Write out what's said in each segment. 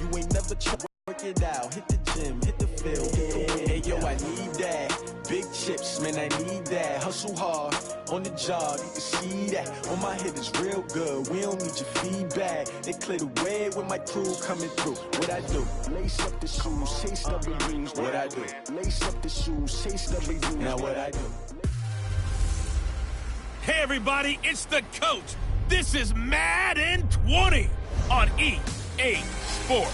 You ain't never tried to work it out. Hit the gym, hit the field, hit the wheel. Hey, yo, I need that. Big chips, man, I need that. Hustle hard on the job, you can see that. On my head is real good. We don't need your feedback. They clear the way with my crew coming through. What I do? Lace up the shoes, chase W's. What I do? Lace up the shoes, chase W's. Now what I do? Hey everybody, it's the coach. This is Madden 20 on EA Sports.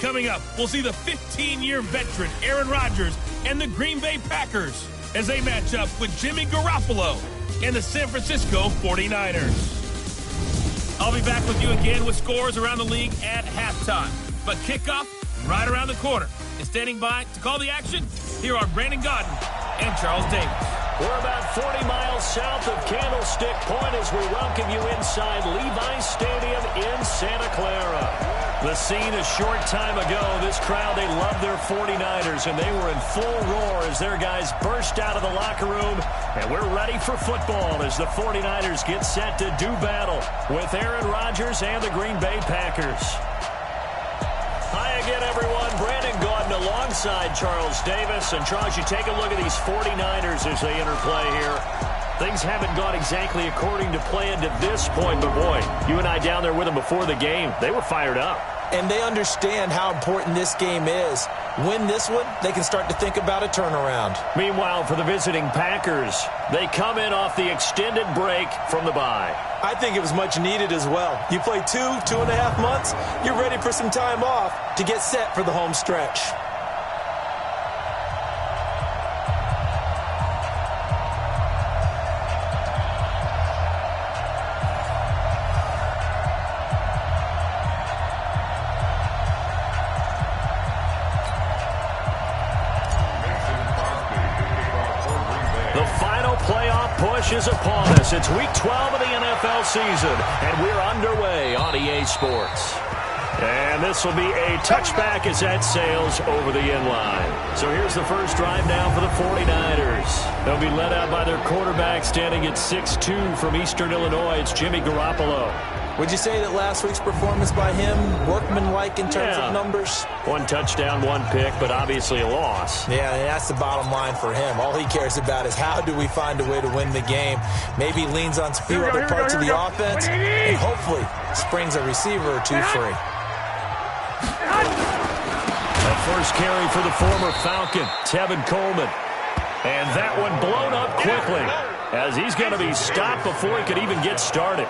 Coming up, we'll see the 15-year veteran Aaron Rodgers and the Green Bay Packers as they match up with Jimmy Garoppolo and the San Francisco 49ers. I'll be back with you again with scores around the league at halftime. But kickoff right around the corner. And standing by to call the action, here are Brandon Godden and Charles Davis. We're about 40 miles south of Candlestick Point as we welcome you inside Levi's Stadium in Santa Clara. The scene a short time ago, this crowd, they love their 49ers, and they were in full roar as their guys burst out of the locker room. And we're ready for football as the 49ers get set to do battle with Aaron Rodgers and the Green Bay Packers. Hi again, everyone. Brandon Gaudin alongside Charles Davis. And Charles, you take a look at these 49ers as they interplay here. Things haven't gone exactly according to plan to this point, but boy, you and I down there with them before the game, they were fired up. And they understand how important this game is. Win this one, they can start to think about a turnaround. Meanwhile, for the visiting Packers, they come in off the extended break from the bye. I think it was much needed as well. You play 2.5 months, you're ready for some time off to get set for the home stretch. Is upon us. It's week 12 of the NFL season, and we're underway on EA Sports. And this will be a touchback as that sails over the inline. So here's the first drive now for the 49ers. They'll be led out by their quarterback standing at 6'2" from Eastern Illinois. It's Jimmy Garoppolo. Would you say that last week's performance by him, workmanlike in terms of numbers? 1 touchdown, 1 pick, but obviously a loss. Yeah, that's the bottom line for him. All he cares about is how do we find a way to win the game. Maybe he leans on a few other parts of the offense and hopefully springs a receiver or two free. The first carry for the former Falcon, Tevin Coleman. And that one blown up quickly as he's going to be stopped before he could even get started.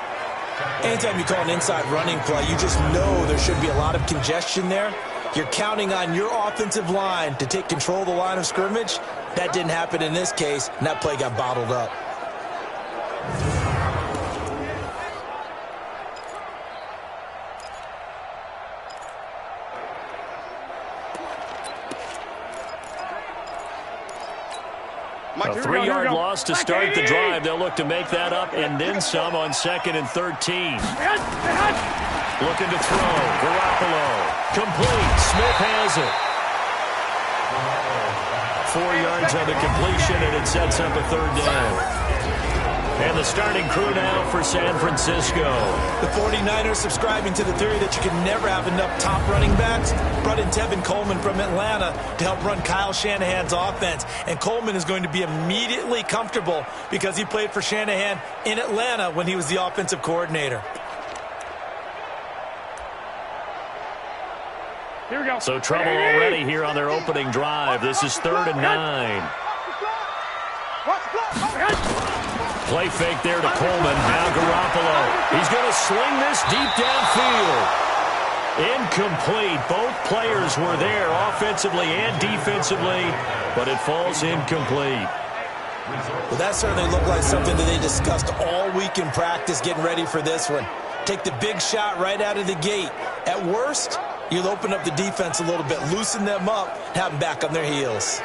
Anytime you call an inside running play, you just know there should be a lot of congestion there. You're counting on your offensive line to take control of the line of scrimmage. That didn't happen in this case, and that play got bottled up. A 3-yard loss to start the drive. They'll look to make that up and then some on 2nd and 13. Looking to throw. Garoppolo. Complete. Smith has it. 4 yards on the completion, and it sets up a 3rd down. And the starting crew now for San Francisco. The 49ers subscribing to the theory that you can never have enough top running backs. Brought in Tevin Coleman from Atlanta to help run Kyle Shanahan's offense. And Coleman is going to be immediately comfortable because he played for Shanahan in Atlanta when he was the offensive coordinator. Here we go. So trouble already here on their opening drive. This is 3rd and 9. Play fake there to Coleman. Now Garoppolo. He's going to sling this deep downfield. Incomplete. Both players were there offensively and defensively, but it falls incomplete. Well, that certainly looked like something that they discussed all week in practice getting ready for this one. Take the big shot right out of the gate. At worst, you'll open up the defense a little bit, loosen them up, have them back on their heels.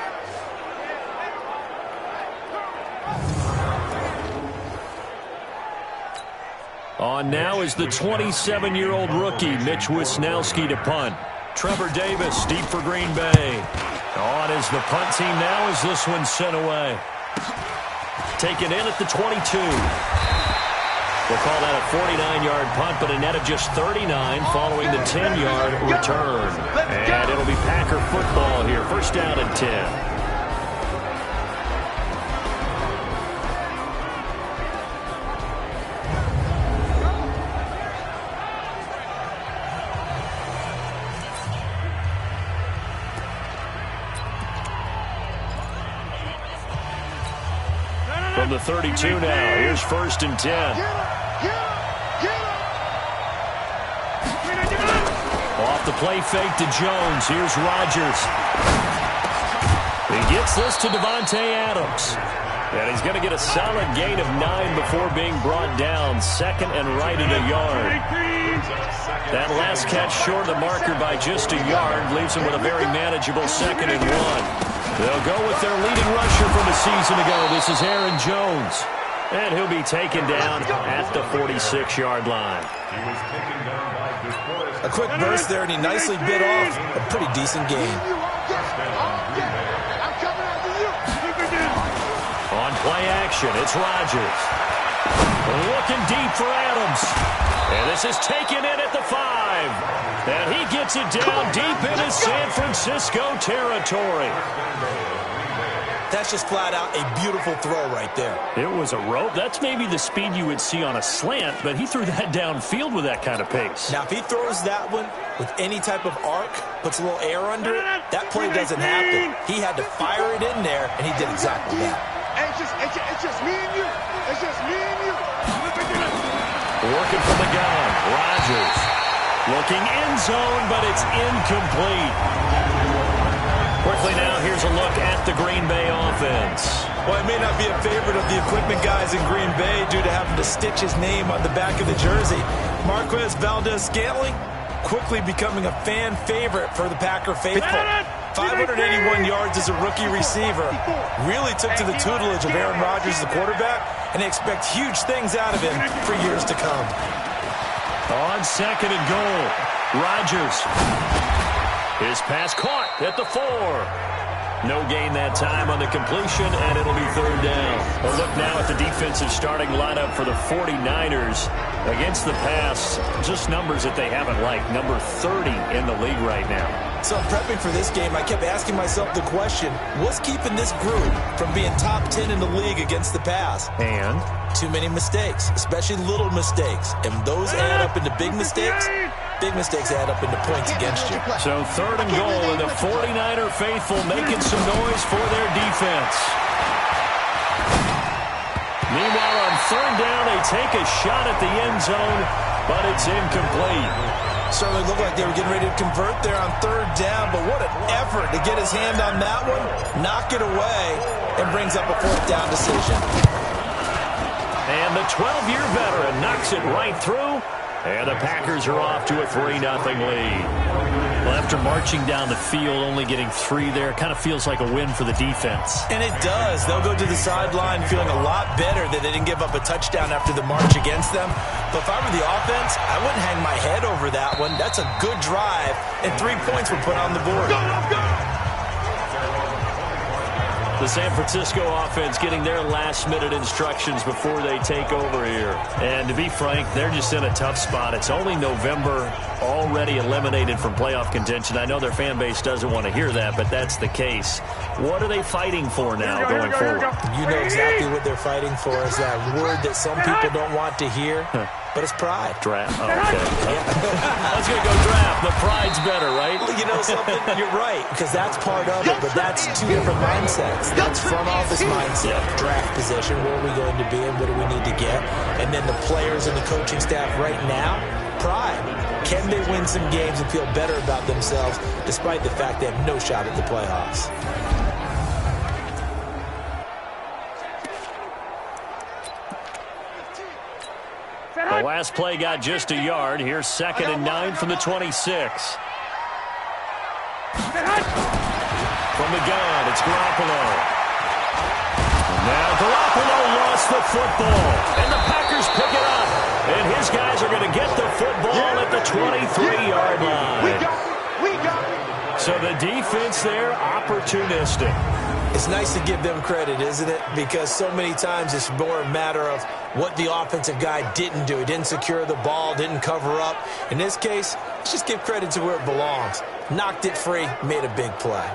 On now is the 27-year-old rookie, Mitch Wisnowski, to punt. Trevor Davis deep for Green Bay. On is the punt team now as this one's sent away. Taken in at the 22. We'll call that a 49-yard punt, but a net of just 39 following the 10-yard return. And it'll be Packer football here. First down and 10. From the 32 now, here's first and 10. Off the play fake to Jones. Here's Rodgers. He gets this to Devontae Adams. And he's going to get a solid gain of 9 before being brought down. Second and right at a yard. That last catch short of the marker by just a yard leaves him with a very manageable second and 1. They'll go with their leading rusher from a season ago. This is Aaron Jones. And he'll be taken down at the 46-yard line. A quick burst there, and he nicely bit off a pretty decent gain. On play action, it's Rodgers. Looking deep for Adams. And this is taken in at the 5. And he gets it down deep into San Francisco territory. That's just flat out a beautiful throw right there. It was a rope. That's maybe the speed you would see on a slant, but he threw that downfield with that kind of pace. Now, if he throws that one with any type of arc, puts a little air under it, that play doesn't happen. He had to fire it in there, and he did exactly that. It's just me and you. It's just me and you. Working from the gun, Rodgers. Looking end zone, but it's incomplete. Quickly now, here's a look at the Green Bay offense. Well, it may not be a favorite of the equipment guys in Green Bay due to having to stitch his name on the back of the jersey. Marquez Valdez-Scantling quickly becoming a fan favorite for the Packer faithful. 581 yards as a rookie receiver. Really took to the tutelage of Aaron Rodgers, the quarterback, and they expect huge things out of him for years to come. On second and goal, Rodgers. His pass caught at the 4. No gain that time on the completion, and it'll be third down. A look now at the defensive starting lineup for the 49ers. Against the pass, just numbers that they haven't liked. Number 30 in the league right now. So in prepping for this game, I kept asking myself the question, what's keeping this group from being top 10 in the league against the pass? And? Too many mistakes, especially little mistakes. And those add up into big mistakes. Big mistakes add up into points against you. So third and goal, and the 49er faithful making some noise for their defense. Meanwhile, on third down, they take a shot at the end zone, but it's incomplete. Certainly looked like they were getting ready to convert there on third down, but what an effort to get his hand on that one, knock it away, and brings up a fourth down decision. And the 12-year veteran knocks it right through, and the Packers are off to a 3-0 lead. Well, after marching down the field, only getting 3 there, kind of feels like a win for the defense. And it does. They'll go to the sideline feeling a lot better that they didn't give up a touchdown after the march against them. But if I were the offense, I wouldn't hang my head over that one. That's a good drive, and 3 points were put on the board. The San Francisco offense getting their last-minute instructions before they take over here. And to be frank, they're just in a tough spot. It's only November, already eliminated from playoff contention. I know their fan base doesn't want to hear that, but that's the case. What are they fighting for now going forward? You know exactly what they're fighting for is that word that some people don't want to hear, but it's pride. Draft. Oh, okay. I was going to go draft, but pride's better, right? You know something? You're right, because that's part of it, but that's 2 different mindsets. That's front office mindset, draft position, where are we going to be and what do we need to get? And then the players and the coaching staff right now, pride. Can they win some games and feel better about themselves despite the fact they have no shot at the playoffs? The last play got just a yard. Here's second and 9 from the 26. From the gun, it's Garoppolo. Now Garoppolo lost the football, and the Packers pick it up. And his guys are going to get the football at the 23-yard line. So the defense there, opportunistic. It's nice to give them credit, isn't it? Because so many times it's more a matter of what the offensive guy didn't do. He didn't secure the ball, didn't cover up. In this case, let's just give credit to where it belongs. Knocked it free, made a big play.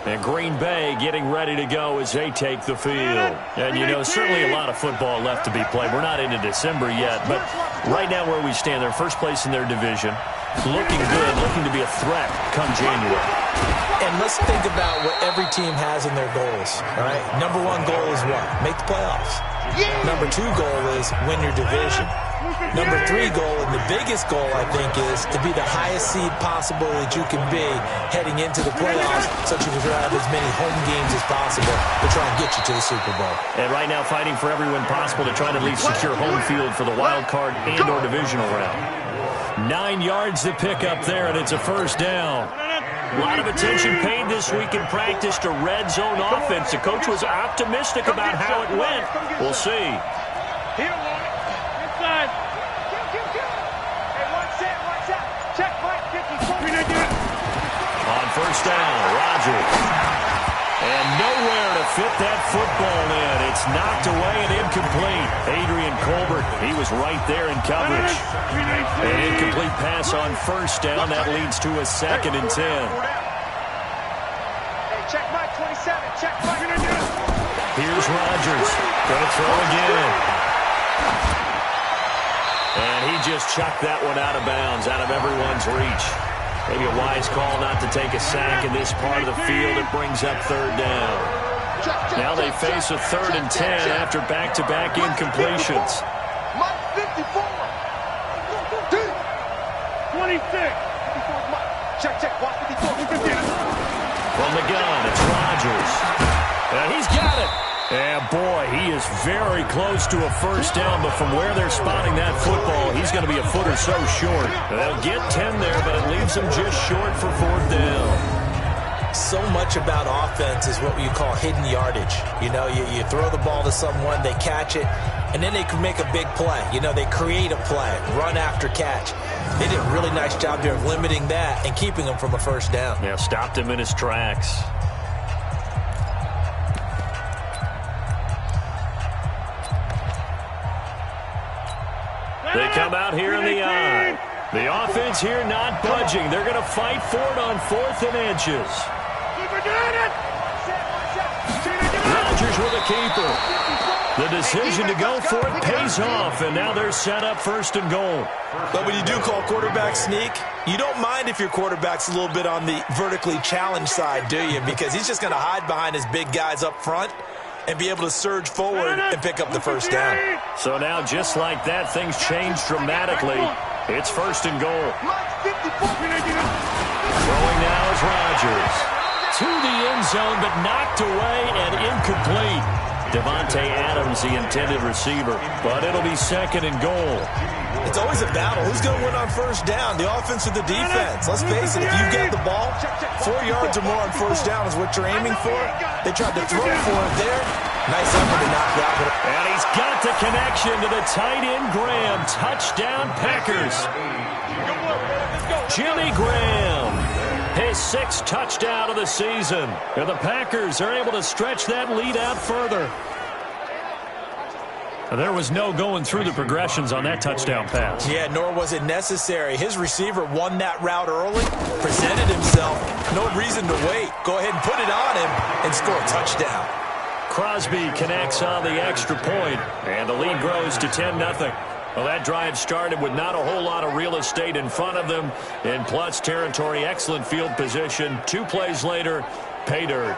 And Green Bay getting ready to go as they take the field. And, you know, certainly a lot of football left to be played. We're not into December yet, but right now where we stand, they're first place in their division. Looking good, looking to be a threat come January. And let's think about what every team has in their goals, all right? Number one goal is what? Make the playoffs. Number two goal is win your division. Number three goal, and the biggest goal, I think, is to be the highest seed possible that you can be heading into the playoffs, so that you can have as many home games as possible to try and get you to the Super Bowl. And right now fighting for every win possible to try to at least secure home field for the wild card and or divisional round. 9 yards to pick up there, and it's a first down. A lot of attention paid this week in practice to red zone offense. The coach was optimistic about how it went. We'll see. On first down, Rodgers. And nowhere to fit that football in. It's knocked away and incomplete. Adrian Colbert, he was right there in coverage. An incomplete pass on first down. That leads to a 2nd and 10. Check Mike 27. Check Mike. Here's Rodgers. Going to throw again. And he just chucked that one out of bounds, out of everyone's reach. Maybe a wise call not to take a sack in this part of the field. It brings up 3rd down. Now they face a 3rd and 10 after back-to-back incompletions. Mike 54. 26. Check. Watch 54. From the gun, it's Rodgers. And he's got it. And boy, he is very close to a first down, but from where they're spotting that football, he's going to be a foot or so short. They'll get 10 there, but it leaves them just short for 4th down. So much about offense is what you call hidden yardage. You know, you throw the ball to someone, they catch it, and then they can make a big play. You know, they create a play, run after catch. They did a really nice job there of limiting that and keeping him from a first down. Yeah, stopped him in his tracks. They come out here in the eye. The offense here not budging. They're going to fight for it on 4th and inches. Rodgers with a keeper. The decision to go for it pays off, and now they're set up 1st and goal. But when you do call quarterback sneak, you don't mind if your quarterback's a little bit on the vertically challenged side, do you? Because he's just going to hide behind his big guys up front and be able to surge forward and pick up the first down. So now, just like that, things change dramatically. It's 1st and goal. Throwing now is Rodgers. To the end zone, but knocked away and incomplete. Devontae Adams, the intended receiver. But it'll be 2nd and goal. It's always a battle. Who's going to win on first down, the offense or the defense? Let's face it, if you get the ball, 4 yards or more on first down is what you're aiming for. They tried to throw for it there. Nice effort to knock that one. And he's got the connection to the tight end, Graham. Touchdown, Packers. Jimmy Graham, his 6th touchdown of the season. And the Packers are able to stretch that lead out further. There was no going through the progressions on that touchdown pass. Yeah, nor was it necessary. His receiver won that route early, presented himself. No reason to wait. Go ahead and put it on him and score a touchdown. Crosby connects on the extra point, and the lead grows to 10-0. Well, that drive started with not a whole lot of real estate in front of them. In plus territory, excellent field position. 2 plays later, pay dirt.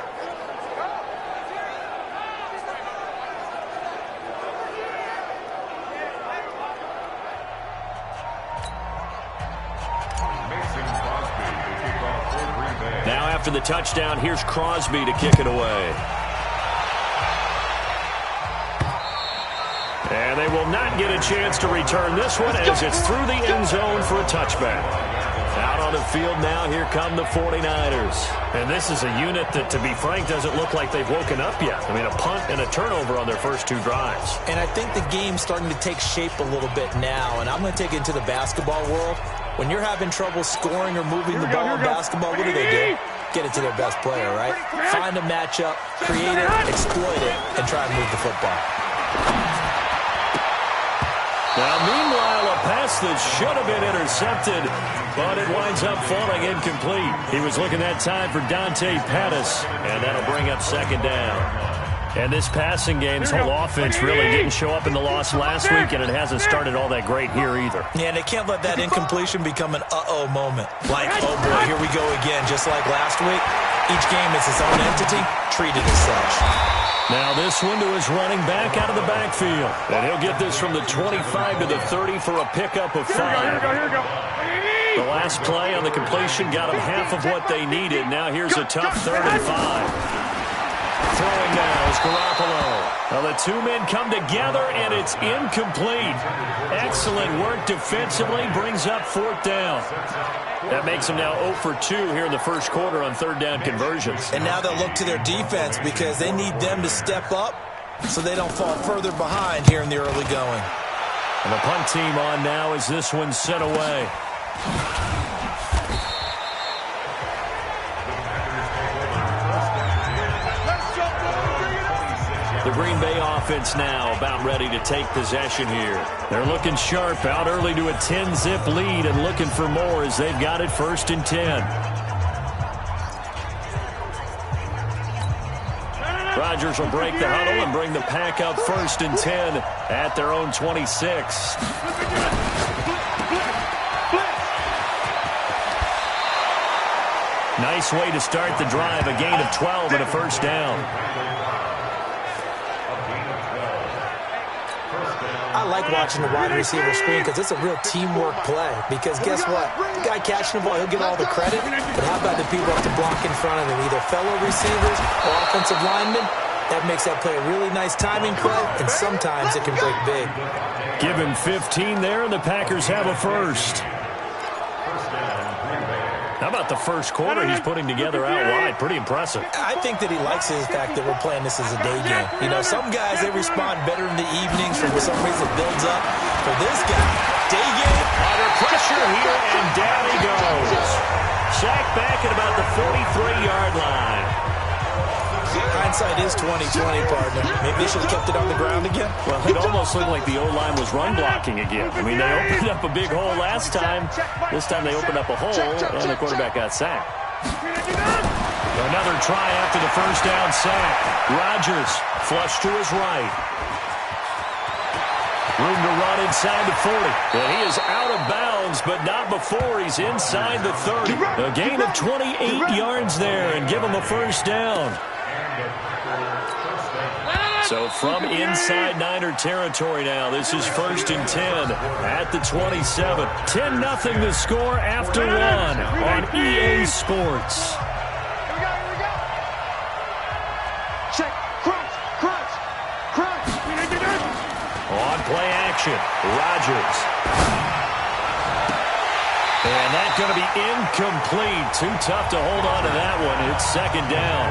Now after the touchdown, here's Crosby to kick it away. And they will not get a chance to return this one as it's through the end zone for a touchback. Out on the field now, here come the 49ers. And this is a unit that, to be frank, doesn't look like they've woken up yet. I mean, a punt and a turnover on their first 2 drives. And I think the game's starting to take shape a little bit now. And I'm going to take it into the basketball world. When you're having trouble scoring or moving the ball in basketball, what do? Get it to their best player, right? Find a matchup, create it, exploit it, and try and move the football. Now, meanwhile, a pass that should have been intercepted, but it winds up falling incomplete. He was looking that time for Dante Pettis, and that'll bring up second down. And this passing game's whole offense really didn't show up in the loss last week, and it hasn't started all that great here either. Yeah, and they can't let that incompletion become an uh-oh moment. Like, oh boy, here we go again, just like last week. Each game is its own entity, treated as such. Now this one to his running back out of the backfield. And he'll get this from the 25 to the 30 for a pickup of 5. Here we go. The last play on the completion got them half of what they needed. Now here's a tough 3rd and 5. Throwing now is Garoppolo. Well, the two men come together, and it's incomplete. Excellent work defensively, brings up 4th down. That makes them now 0 for 2 here in the first quarter on 3rd down conversions. And now they'll look to their defense because they need them to step up so they don't fall further behind here in the early going. And the punt team on now as this one's sent away. The Green Bay offense now about ready to take possession here. They're looking sharp, out early to a 10-zip lead and looking for more as they've got it 1st and 10. Rodgers will break the huddle and bring the pack up 1st and 10 at their own 26. Nice way to start the drive, a gain of 12 and a 1st down. I like watching the wide receiver screen because it's a real teamwork play. Because guess what? The guy catching the ball, he'll get all the credit. But how about the people have to block in front of him, either fellow receivers or offensive linemen? That makes that play a really nice timing play, and sometimes it can break big. Give him 15 there, and the Packers have a 1st. How about the first quarter he's putting together out wide? Pretty impressive. I think that he likes the fact that we're playing this as a day game. You know, some guys, they respond better in the evenings. For some reason, it builds up. For this guy, day game. Under pressure here, and down he goes. Sacked back at about the 43-yard line. Hindsight is 20/20, partner. Maybe they should have kept it on the ground again. Well, it almost looked like the O-line was run blocking again. I mean, they opened up a big hole last time. This time they opened up a hole, and the quarterback got sacked. Another try after the first down sack. Rodgers flush to his right. Room to run inside the 40. And he is out of bounds, but not before he's inside the 30. A gain of 28 yards there, and give him a first down. So from inside Niner territory now, this is 1st and 10 at the 27. 10-0 the score after 1 on EA Sports. Here we go. Check, crunch. On play action, Rodgers. And that's going to be incomplete. Too tough to hold on to that one. It's 2nd down.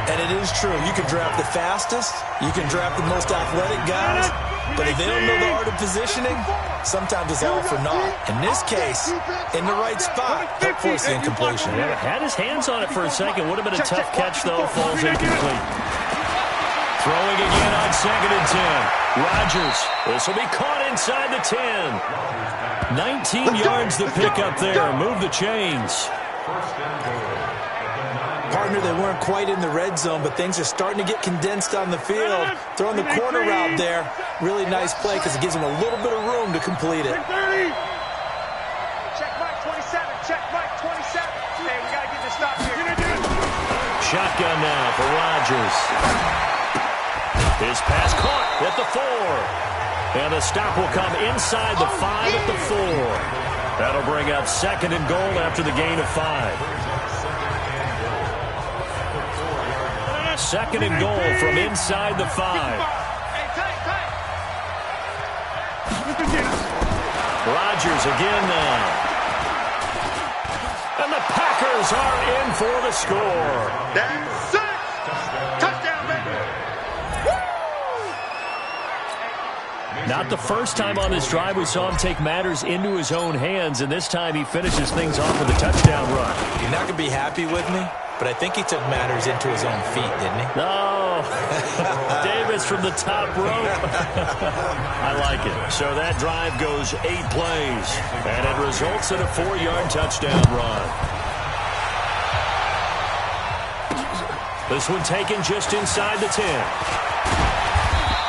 And it is true. You can draft the fastest. You can draft the most athletic guys. But if they don't know the art of positioning, sometimes it's all for naught. In this case, in the right spot, that forced the incompletion. Yeah, had his hands on it for a second. Would have been a tough catch, though. Falls incomplete. Throwing again on 2nd and 10. Rodgers. This will be caught inside the 10. 19 yards to pick up there. Move the chains. Partner, they weren't quite in the red zone, but things are starting to get condensed on the field. Throwing the corner route there. Really nice play because it gives them a little bit of room to complete it. Check Mike 27. Hey, we got to get this stop here. Shotgun now for Rodgers. His pass caught at the 4. And the stop will come inside the 5 at the 4. That'll bring up 2nd and goal after the gain of 5. 2nd and goal from inside the 5. Rodgers again now. And the Packers are in for the score. That's it. Touchdown, baby. Not the first time on this drive we saw him take matters into his own hands, and this time he finishes things off with a touchdown run. You're not going to be happy with me, but I think he took matters into his own feet, didn't he? No. Davis from the top rope. I like it. So that drive goes 8 plays, and it results in a 4-yard touchdown run. This one taken just inside the 10.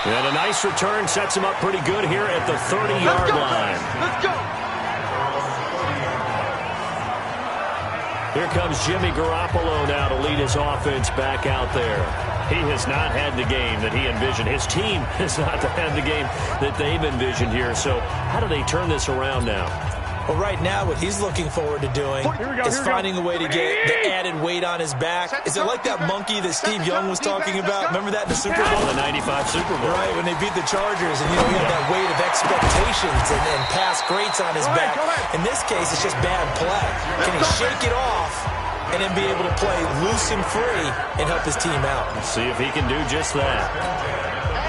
And a nice return sets him up pretty good here at the 30-yard line. Let's go. Here comes Jimmy Garoppolo now to lead his offense back out there. He has not had the game that he envisioned. His team has not had the game that they've envisioned here. So how do they turn this around now? Well, right now, what he's looking forward to doing is finding a way to get the added weight on his back. Is it like that monkey that Steve Young was talking about? Remember that in the Super Bowl? The 95 Super Bowl. Right, when they beat the Chargers, and, he had that weight of expectations and past greats on his back. In this case, it's just bad play. Can he shake it off and then be able to play loose and free and help his team out? Let's see if he can do just that.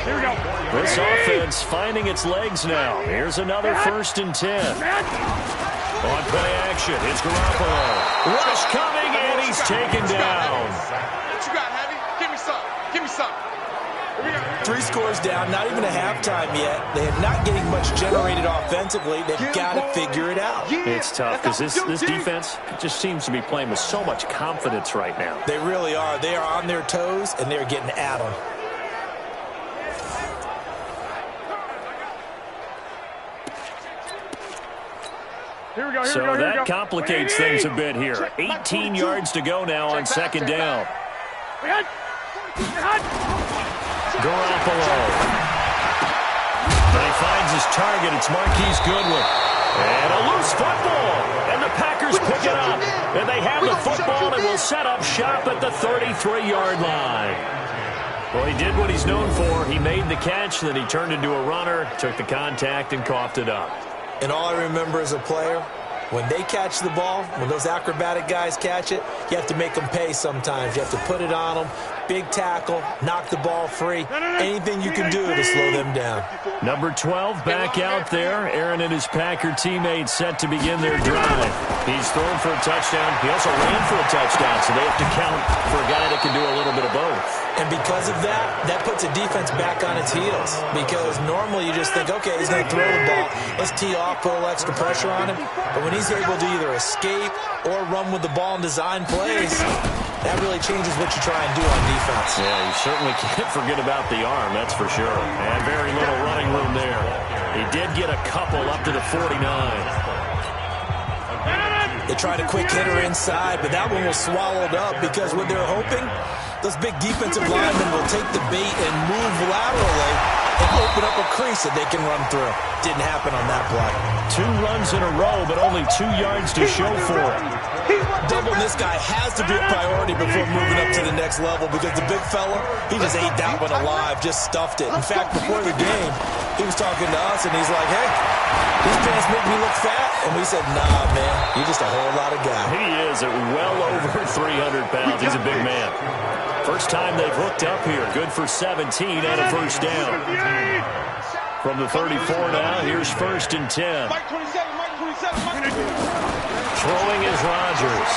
Here we go. This offense finding its legs now. Here's another 1st and 10. On play action, it's Garoppolo. Rush coming, and he's taken down. What you got, Heavy? Give me some. Give me some. 3 scores down, not even a halftime yet. They are not getting much generated offensively. They've got to figure it out. It's tough because this defense just seems to be playing with so much confidence right now. They really are. They are on their toes, and they're getting at them. So that complicates things a bit here. 18 yards to go now on 2nd down. Garoppolo. And he finds his target. It's Marquise Goodwin. And a loose football. And the Packers pick it up. And they have the football and will set up shop at the 33-yard line. Well, he did what he's known for. He made the catch, then he turned into a runner, took the contact, and coughed it up. And all I remember as a player, when they catch the ball, when those acrobatic guys catch it, you have to make them pay sometimes. You have to put it on them, big tackle, knock the ball free, anything you can do to slow them down. Number 12 back out there. Aaron and his Packer teammates set to begin their drive. He's thrown for a touchdown. He also ran for a touchdown, so they have to count for a guy that can do a little bit of both. And because of that, that puts a defense back on its heels. Because normally you just think, okay, he's going to throw the ball. Let's tee off, put a little extra pressure on him. But when he's able to either escape or run with the ball and design plays, that really changes what you try and do on defense. Yeah, you certainly can't forget about the arm, that's for sure. And very little running room there. He did get a couple up to the 49. They tried a quick hitter inside, but that one was swallowed up because what they're hoping, those big defensive linemen will take the bait and move laterally and open up a crease that they can run through. Didn't happen on that play. 2 runs in a row, but only 2 yards to show for it. Doubling this guy has to be a priority before moving up to the next level because the big fella, he just ate that one alive, just stuffed it. In fact, before the game, he was talking to us, and he's like, hey, these pants make me look fat. And we said, nah, man, you're just a whole lot of guy. He is at well over 300 pounds. He's a big man. First time they've hooked up here. Good for 17 and a first down. From the 34 now, here's 1st and 10. Throwing is Rodgers.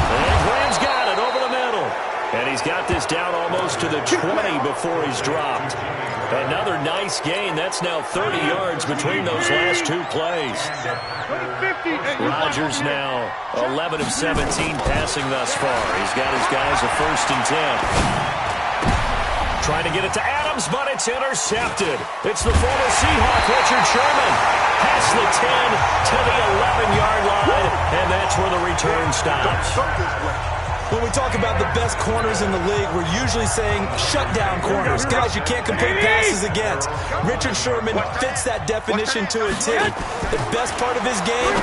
And Graham's got it over the middle. And he's got this down almost to the 20 before he's dropped. Another nice gain. That's now 30 yards between those last 2 plays. Rodgers now 11 of 17 passing thus far. He's got his guys a 1st and 10. Trying to get it to Adams, but it's intercepted. It's the former Seahawk, Richard Sherman. Past the 10 to the 11-yard line, and that's where the return stops. When we talk about the best corners in the league, we're usually saying shutdown corners, guys you can't complete passes against. Richard Sherman fits that definition to a T. The best part of his game,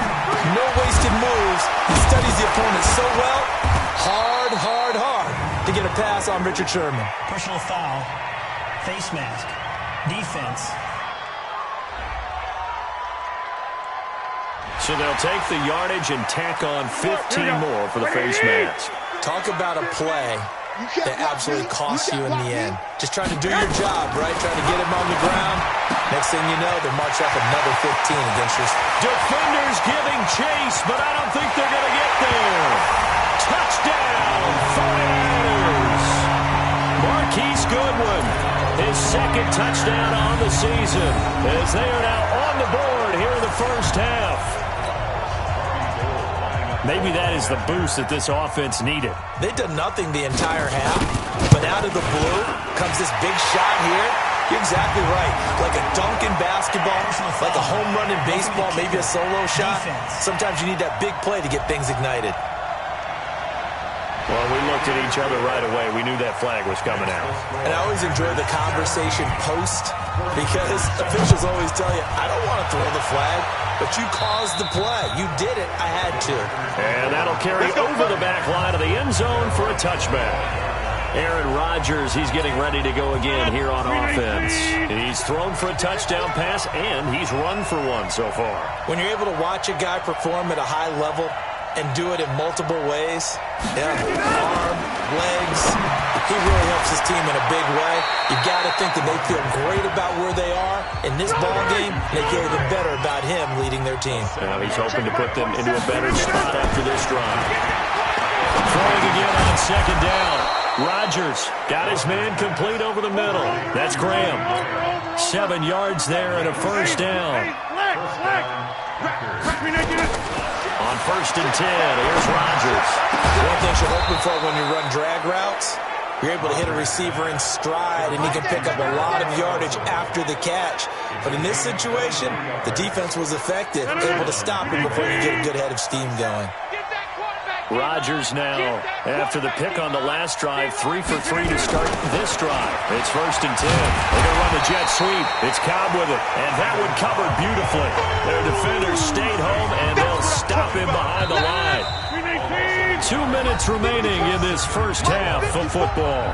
no wasted moves. He studies the opponent so well, hard to get a pass on Richard Sherman. Personal foul, face mask, defense. So they'll take the yardage and tack on 15 more for the face mask. Talk about a play that absolutely costs you in the end. Just trying to do your job, right? Trying to get him on the ground. Next thing you know, they're marching up another 15 against your... Defenders giving chase, but I don't think they're going to get there. Touchdown, 49ers. Marquise Goodwin, his second touchdown on the season, as they are now on the board here in the first half. Maybe that is the boost that this offense needed. They've done nothing the entire half, but out of the blue comes this big shot here. You're exactly right. Like a dunk in basketball, like a home run in baseball, maybe a solo shot. Sometimes you need that big play to get things ignited. Well, we looked at each other right away. We knew that flag was coming out. And I always enjoy the conversation post, because officials always tell you, I don't want to throw the flag, but you caused the play. You did it. I had to. And that'll carry over the back line of the end zone for a touchback. Aaron Rodgers, he's getting ready to go again here on offense. He's thrown for a touchdown pass, and he's run for one so far. When you're able to watch a guy perform at a high level and do it in multiple ways, arm, legs, he really helps his team in a big way. You've got to think that they feel great about where they are in this ball game. They feel even better about him leading their team. Now he's hoping to put them into a better spot after this drive. Throwing again on second down. Rodgers got his man complete over the middle. That's Graham. 7 yards there and a first down. On first and 10, here's Rodgers. One thing you're hoping for when you run drag routes, you're able to hit a receiver in stride, and he can pick up a lot of yardage after the catch. But in this situation, the defense was effective, able to stop him before you get a good head of steam going. Rodgers now, after the pick on the last drive, 3 for 3 to start this drive. It's first and 10. They're going to run the jet sweep. It's Cobb with it, and that one covered beautifully. Their defenders stayed home, and they'll stop him behind the line. 2 minutes remaining in this first half of football.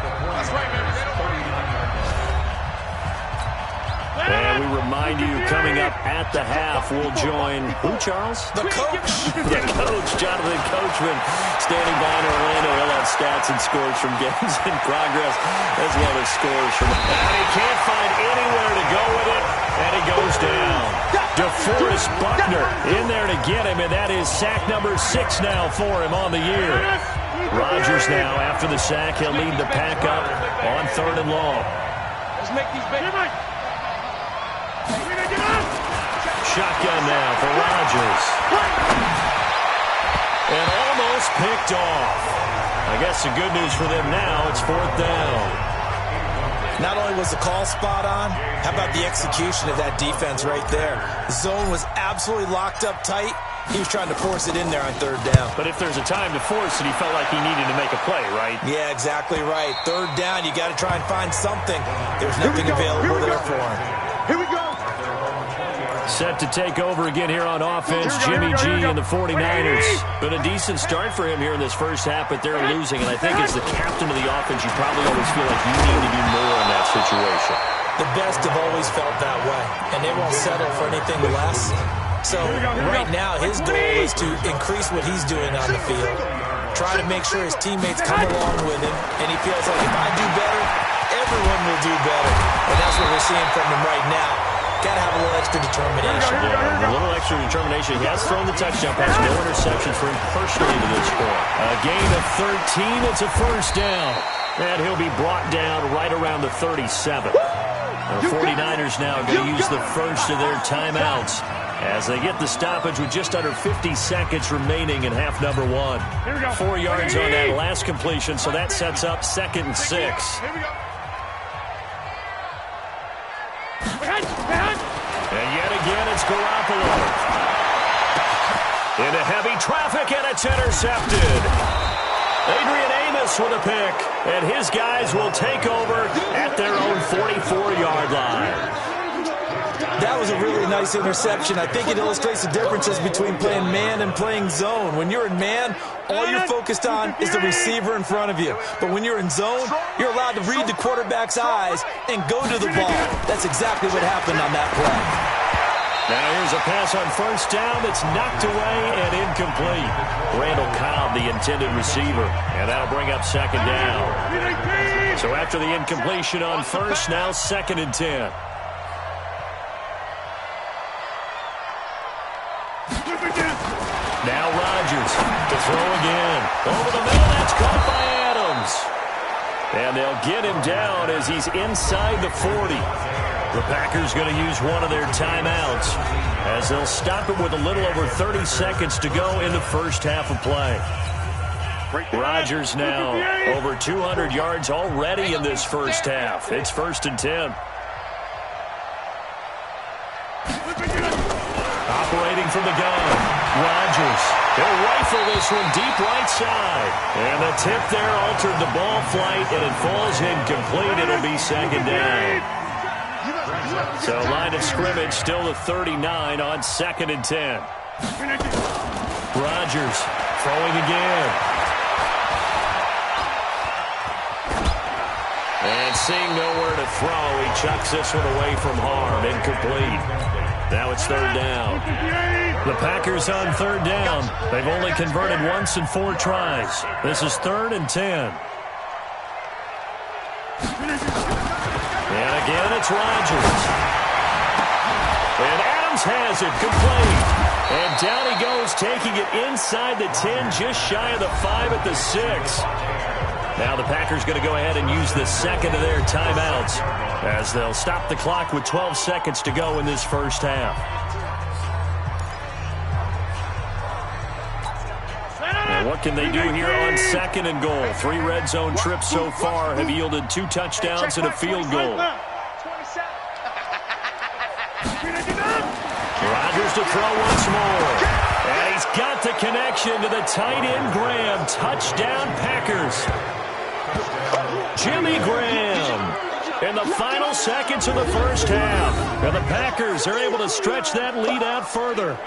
And we remind you, coming up at the half, we'll join who, Charles? The coach. The coach, Jonathan Coachman, standing by in Orlando. He'll have stats and scores from games in progress, as well as scores from... And he can't find anywhere to go with it, and he goes down. DeForest Buckner in there to get him, and that is sack number 6 now for him on the year. Rodgers now, after the sack, he'll lead the pack up on 3rd and long. Let's make these big... Shotgun now for Rodgers. And almost picked off. I guess the good news for them now, it's 4th down. Not only was the call spot on, how about the execution of that defense right there? The zone was absolutely locked up tight. He was trying to force it in there on 3rd down. But if there's a time to force it, he felt like he needed to make a play, right? Yeah, exactly right. 3rd down, you got to try and find something. There's nothing available there for him. Here we go. Set to take over again here on offense, Jimmy G and the 49ers. Been a decent start for him here in this first half, but they're losing. And I think as the captain of the offense, you probably always feel like you need to do more in that situation. The best have always felt that way, and they won't settle for anything less. So right now, his goal is to increase what he's doing on the field, try to make sure his teammates come along with him, and he feels like if I do better, everyone will do better. And that's what we're seeing from him right now. Got to have a little extra determination. Yeah, a little extra determination. He has thrown the touchdown pass. No interceptions for him personally to this point. A gain of 13. It's a first down. And he'll be brought down right around the 37. The 49ers now going to use the first of their timeouts as they get the stoppage with just under 50 seconds remaining in half number 1. 4 yards on that last completion, so that sets up 2nd and 6. And yet again, it's Garoppolo. Into heavy traffic, and it's intercepted. Adrian Amos with a pick, and his guys will take over at their own 44-yard line. That was a really nice interception. I think it illustrates the differences between playing man and playing zone. When you're in man, all you're focused on is the receiver in front of you. But when you're in zone, you're allowed to read the quarterback's eyes and go to the ball. That's exactly what happened on that play. Now here's a pass on first down that's knocked away and incomplete. Randall Cobb, the intended receiver, and that'll bring up second down. So after the incompletion on first, now 2nd and 10. Now Rodgers to throw again. Over the middle, that's caught by Adams. And they'll get him down as he's inside the 40. The Packers going to use one of their timeouts as they'll stop it with a little over 30 seconds to go in the first half of play. Rodgers now over 200 yards already in this first half. It's 1st and 10. Operating from the gun, Rodgers. He'll rifle this one deep right side. And the tip there altered the ball flight, and it falls incomplete. It'll be 2nd down. So line of scrimmage still the 39 on 2nd and 10. Rodgers throwing again. And seeing nowhere to throw, he chucks this one away from harm. Incomplete. Now it's 3rd down. The Packers on 3rd down. They've only converted once in 4 tries. This is 3rd and 10. And again, it's Rodgers. And Adams has it, complete. And down he goes, taking it inside the 10, just shy of the 5 at the 6. Now the Packers going to go ahead and use the 2nd of their timeouts as they'll stop the clock with 12 seconds to go in this first half. Now what can they do here on 2nd and goal? 3 red zone trips so far have yielded 2 touchdowns and a field goal. Rodgers to throw once more. And he's got the connection to the tight end Graham. Touchdown Packers. Jimmy Graham in the final seconds of the first half. And the Packers are able to stretch that lead out further.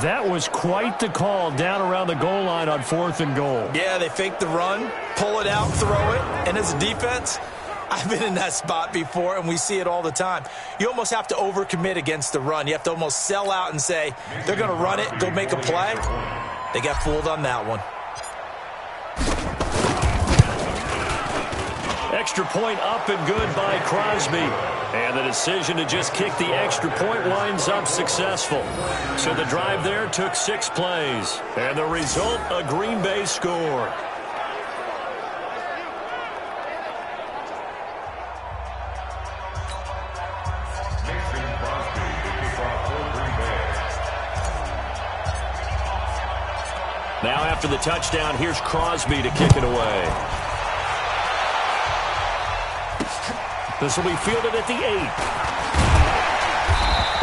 That was quite the call down around the goal line on 4th and goal. Yeah, they fake the run, pull it out, throw it, and as a defense, I've been in that spot before, and we see it all the time. You almost have to overcommit against the run. You have to almost sell out and say, they're going to run it, go make a play. They got fooled on that one. Extra point up and good by Crosby. And the decision to just kick the extra point winds up successful. So the drive there took 6 plays. And the result, a Green Bay score. Now after the touchdown, here's Crosby to kick it away. This will be fielded at the 8.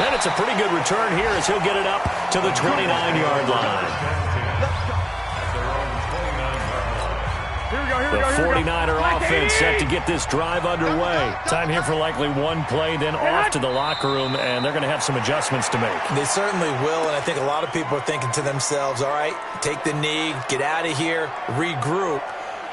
And it's a pretty good return here as he'll get it up to the 29-yard line. The 49er offense set to get this drive underway. Time here for likely one play, then off to the locker room, and they're going to have some adjustments to make. They certainly will, and I think a lot of people are thinking to themselves, all right, take the knee, get out of here, regroup.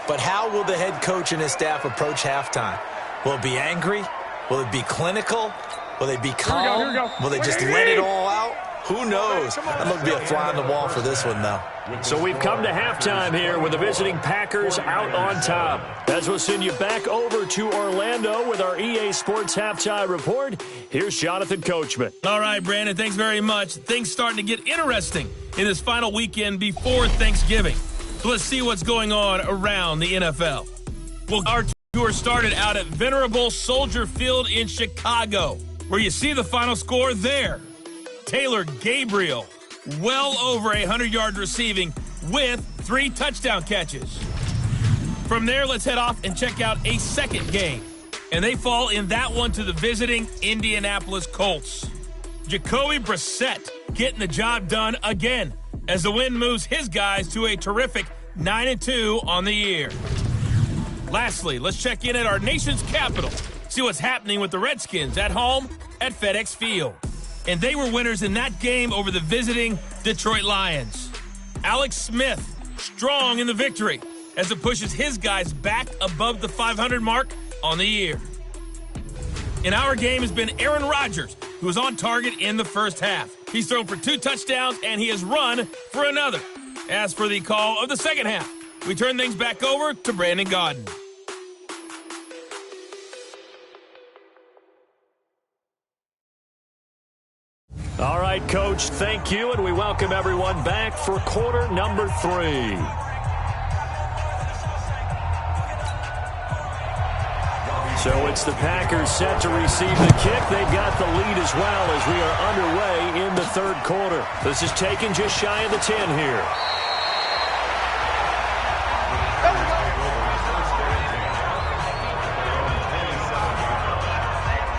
But how will the head coach and his staff approach halftime? Will it be angry? Will it be clinical? Will they be calm? Will they just let it all out? Who knows? I'm going to be a fly on the wall for this one, though. So we've come to halftime here with the visiting Packers out on top. As we'll send you back over to Orlando with our EA Sports Halftime Report, here's Jonathan Coachman. All right, Brandon, thanks very much. Things starting to get interesting in this final weekend before Thanksgiving. So let's see what's going on around the NFL. Well, our tour started out at Venerable Soldier Field in Chicago, where you see the final score there. Taylor Gabriel, well over 100 yards receiving with 3 touchdown catches. From there, let's head off and check out a second game. And they fall in that one to the visiting Indianapolis Colts. Jacoby Brissett getting the job done again as the win moves his guys to a terrific 9-2 on the year. Lastly, let's check in at our nation's capital, see what's happening with the Redskins at home at FedEx Field. And they were winners in that game over the visiting Detroit Lions. Alex Smith, strong in the victory as it pushes his guys back above the 500 mark on the year. In our game has been Aaron Rodgers, who was on target in the first half. He's thrown for 2 touchdowns, and he has run for another. As for the call of the second half, we turn things back over to Brandon Gaudin. All right, Coach, thank you, and we welcome everyone back for quarter number 3. So it's the Packers set to receive the kick. They've got the lead as well as we are underway in the third quarter. This is taken just shy of the 10 here.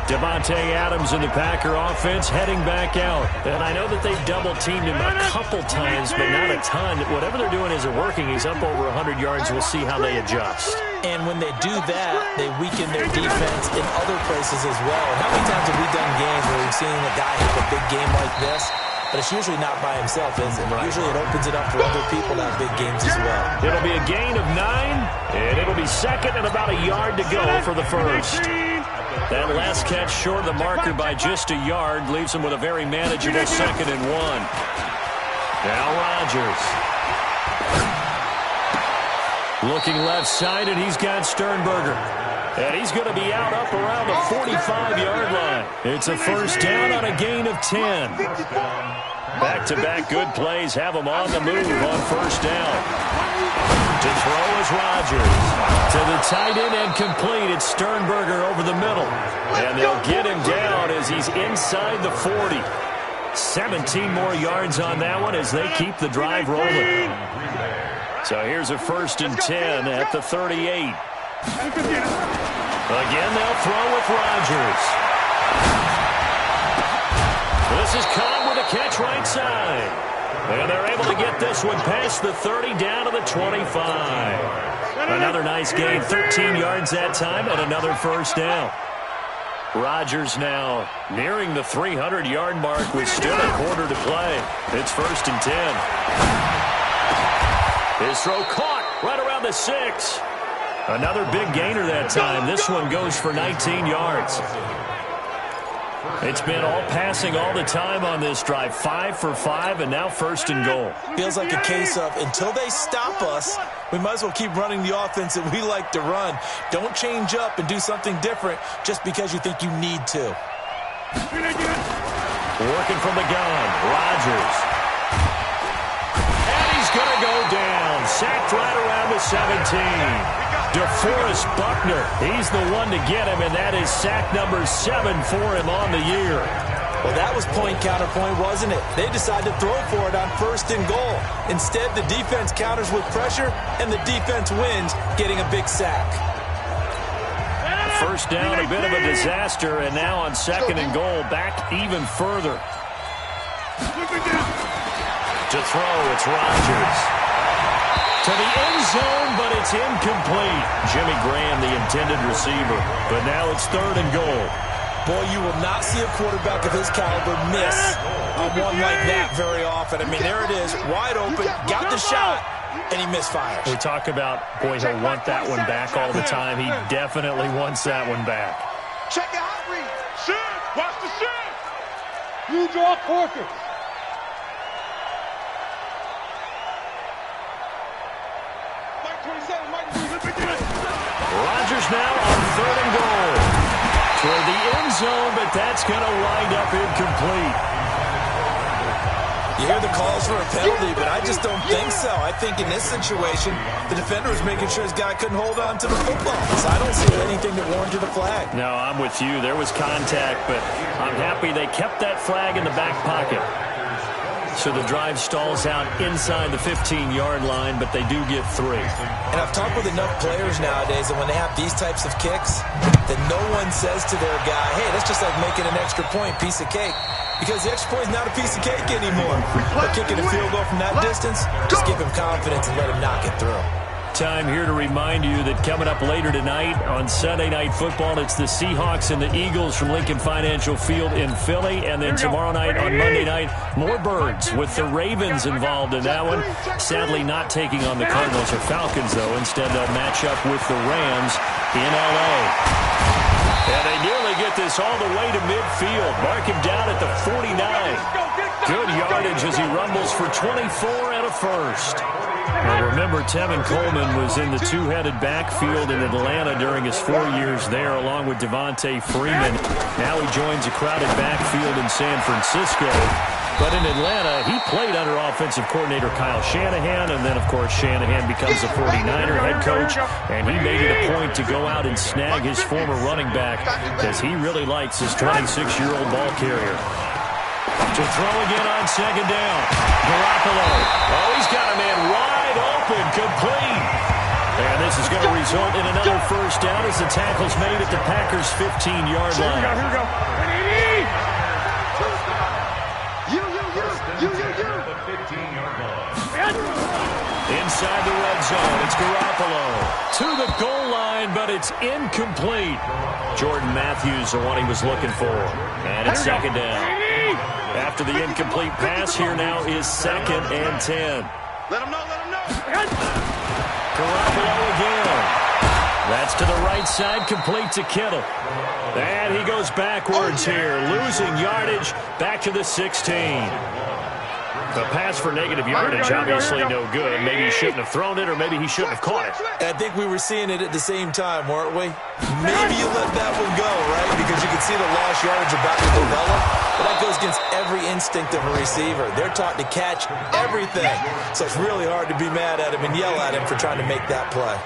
Devontae Adams in the Packer offense heading back out. And I know that they've double-teamed him a couple times, but not a ton. Whatever they're doing isn't working. He's up over 100 yards. We'll see how they adjust. And when they do that, they weaken their defense in other places as well. And how many times have we done games where we've seen a guy have a big game like this, but it's usually not by himself, is it? Right. Usually it opens it up for other people to have big games as well. It'll be a gain of 9, and it'll be second and about a yard to go for the first. That last catch short of the marker by just a yard leaves him with a very manageable 2nd and 1. Now Rodgers. Looking left side, and he's got Sternberger. And he's going to be out up around the 45-yard line. It's a first down on a gain of 10. Back-to-back good plays have him on the move on first down. To throw is Rodgers. To the tight end and complete. It's Sternberger over the middle. And they'll get him down as he's inside the 40. 17 more yards on that one as they keep the drive rolling. So here's a 1st and 10 at the 38. Again, they'll throw with Rodgers. This is Cobb with a catch right side. And they're able to get this one past the 30 down to the 25. Another nice gain, 13 yards that time, and another first down. Rodgers now nearing the 300-yard mark with still a quarter to play. It's 1st and 10. His throw caught right around the 6. Another big gainer that time. This one goes for 19 yards. It's been all passing all the time on this drive. 5 for 5, and now 1st and goal. Feels like a case of until they stop us, we might as well keep running the offense that we like to run. Don't change up and do something different just because you think you need to. Working from the gun, Rodgers. And he's going to go down. Sacked right around the 17. DeForest Buckner, he's the one to get him, and that is sack number 7 for him on the year. Well, that was point counterpoint, wasn't it? They decided to throw for it on 1st and goal. Instead, the defense counters with pressure, and the defense wins, getting a big sack. First down, a bit of a disaster, and now on 2nd and goal, back even further. To throw, it's Rodgers. To the end zone, but it's incomplete. Jimmy Graham, the intended receiver. But now it's 3rd and goal. Boy, you will not see a quarterback of his caliber miss on one like that very often. I mean, there it is, wide open, got the shot, and he misfires. We talk about, boy, he'll want that one back all the time. He definitely wants that one back. Check the hot read. Shoot. Watch the shoot. You draw Corker. Rodgers now on 3rd and goal. Toward the end zone, but that's going to wind up incomplete. You hear the calls for a penalty, but I just don't think so. I think in this situation, the defender was making sure his guy couldn't hold on to the football. So I don't see anything that warranted a flag. No, I'm with you. There was contact, but I'm happy they kept that flag in the back pocket. So the drive stalls out inside the 15-yard line, but they do get 3. And I've talked with enough players nowadays that when they have these types of kicks, that no one says to their guy, hey, that's just like making an extra point, piece of cake. Because the extra point is not a piece of cake anymore. But kicking a field goal from that distance, just give him confidence and let him knock it through. Time here to remind you that coming up later tonight on Sunday Night Football, it's the Seahawks and the Eagles from Lincoln Financial Field in Philly. And then tomorrow night on Monday night, more Birds with the Ravens involved in that one. Sadly not taking on the Cardinals or Falcons, though. Instead, they'll match up with the Rams in L.A. And they nearly get this all the way to midfield. Mark him down at the 49. Good yardage as he rumbles for 24 and a first. Now remember, Tevin Coleman was in the two-headed backfield in Atlanta during his 4 years there, along with Devontae Freeman. Now he joins a crowded backfield in San Francisco. But in Atlanta, he played under offensive coordinator Kyle Shanahan, and then, of course, Shanahan becomes a 49er head coach, and he made it a point to go out and snag his former running back, as he really likes his 26-year-old ball carrier. To throw again on second down. Garoppolo. Oh, he's got a man wide open, complete. And this is going to result in another first down as the tackle's made at the Packers' 15-yard line. Here we go. Inside the red zone, it's Garoppolo. To the goal line, but it's incomplete. Jordan Matthews, the one he was looking for. And it's second down. After the incomplete pass, here now is 2nd and 10. Let him know. Garoppolo again. That's to the right side, complete to Kittle. And he goes backwards here, losing yardage back to the 16. The pass for negative yardage, obviously no good. Maybe he shouldn't have thrown it, or maybe he shouldn't have caught it. I think we were seeing it at the same time, weren't we? Maybe you let that one go, right? Because you can see the lost yardage about to develop. But that goes against every instinct of a receiver. They're taught to catch everything. So it's really hard to be mad at him and yell at him for trying to make that play.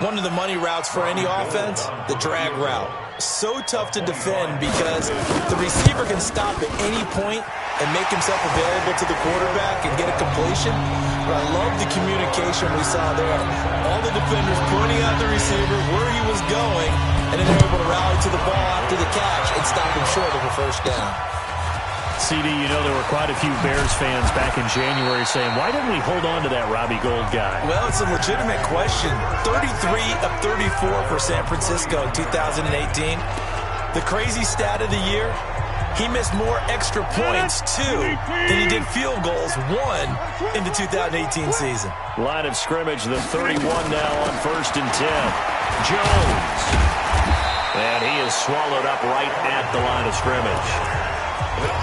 One of the money routes for any offense, the drag route. So tough to defend because the receiver can stop at any point and make himself available to the quarterback and get a completion. But I love the communication we saw there. All the defenders pointing out the receiver where he was going, and then they're able to rally to the ball after the catch and stop him short of a first down. CD, you know there were quite a few Bears fans back in January saying, why didn't we hold on to that Robbie Gould guy? Well, it's a legitimate question. 33 of 34 for San Francisco in 2018. The crazy stat of the year, he missed more extra points, 2, than he did field goals, 1, in the 2018 season. Line of scrimmage, the 31 now on 1st and 10. Jones. And he is swallowed up right at the line of scrimmage.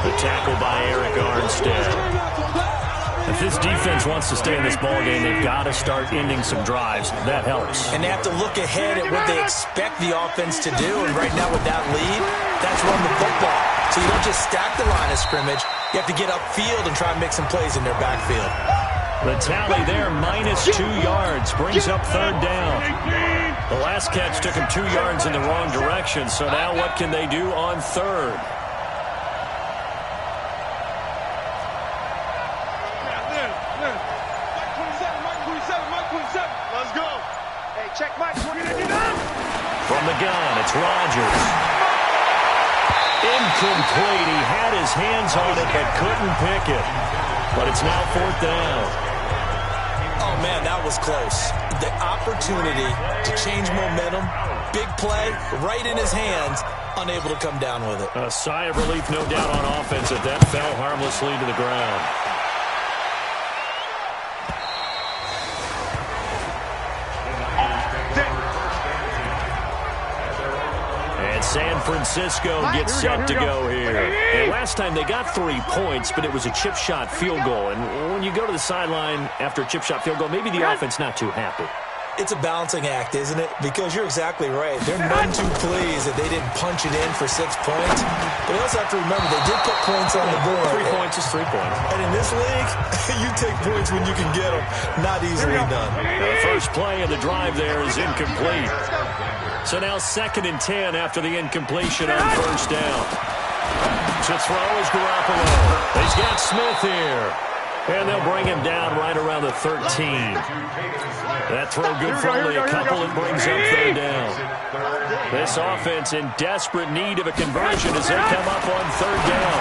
The tackle by Eric Armstead. If this defense wants to stay in this ballgame, they've got to start ending some drives. That helps. And they have to look ahead at what they expect the offense to do. And right now with that lead, that's run the football. So you don't just stack the line of scrimmage. You have to get upfield and try and make some plays in their backfield. The tally there, minus 2 yards, brings up 3rd down. The last catch took him 2 yards in the wrong direction. So now what can they do on 3rd? Check Mike. From the gun, it's Rodgers. Incomplete. He had his hands on it but couldn't pick it. But it's now 4th down. Oh, man, that was close. The opportunity to change momentum, big play, right in his hands, unable to come down with it. A sigh of relief, no doubt, on offense if that fell harmlessly to the ground. San Francisco gets set to go here. And last time they got 3 points, but it was a chip shot field goal. And when you go to the sideline after a chip shot field goal, maybe the offense not too happy. It's a balancing act, isn't it? Because you're exactly right. They're none too pleased that they didn't punch it in for 6 points. But you also have to remember they did put points on the board. 3 points is 3 points. And in this league, you take points when you can get them. Not easily done. The first play of the drive there is incomplete. So now 2nd and 10 after the incompletion on 1st down. To throw is Garoppolo. He's got Smith here. And they'll bring him down right around the 13. That throw good for only a couple. It brings up 3rd down. This offense in desperate need of a conversion as they come up on 3rd down.